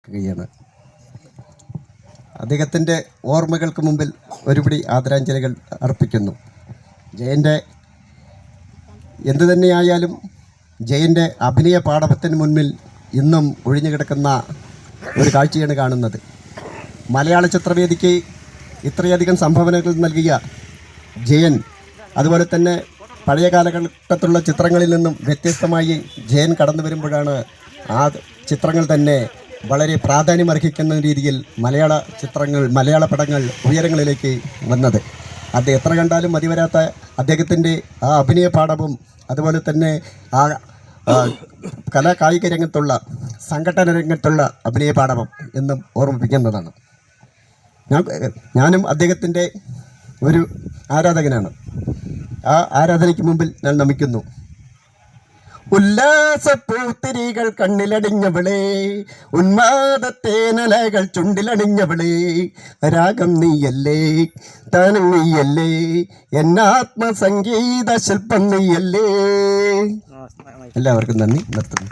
ാണ് അദ്ദേഹത്തിൻ്റെ ഓർമ്മകൾക്ക് മുമ്പിൽ ഒരുപിടി ആദരാഞ്ജലികൾ അർപ്പിക്കുന്നു. ജയൻ്റെ എന്തു തന്നെയായാലും ജയൻ്റെ അഭിനയ പാടവത്തിന് മുന്നിൽ ഇന്നും ഒഴിഞ്ഞു കിടക്കുന്ന ഒരു കാഴ്ചയാണ് കാണുന്നത്. മലയാള ചിത്രവേദിക്ക് ഇത്രയധികം സംഭാവനകൾ നൽകിയ ജയൻ, അതുപോലെ തന്നെ പഴയ കാലഘട്ടത്തിലുള്ള ചിത്രങ്ങളിൽ നിന്നും വ്യത്യസ്തമായി ജയൻ കടന്നു വരുമ്പോഴാണ് ആ ചിത്രങ്ങൾ തന്നെ വളരെ പ്രാധാന്യമർഹിക്കുന്ന രീതിയിൽ മലയാള പടങ്ങൾ ഉയരങ്ങളിലേക്ക് വന്നത്. അത് എത്ര കണ്ടാലും മതിവരാത്ത അദ്ദേഹത്തിൻ്റെ ആ അഭിനയ പാഠവും അതുപോലെ തന്നെ ആ കായിക രംഗത്തുള്ള സംഘടന രംഗത്തുള്ള അഭിനയ പാഠവും എന്നും ഓർമ്മിപ്പിക്കുന്നതാണ്. ഞാനും അദ്ദേഹത്തിൻ്റെ ഒരു ആരാധകനാണ്. ആ ആരാധനയ്ക്ക് മുമ്പിൽ ഞാൻ നമിക്കുന്നു. ഉല്ലാസപ്പൂത്തിരികൾ കണ്ണിലടിഞ്ഞവളേ, ഉന്മാദത്തേനലകൾ ചുണ്ടിലണിഞ്ഞവളേ, രാഗം നീയല്ലേ, താനം നീയല്ലേ, എന്നാത്മസംഗീത ശില്പം നീയല്ലേ. എല്ലാവർക്കും നന്ദി. നിർത്തുന്നു.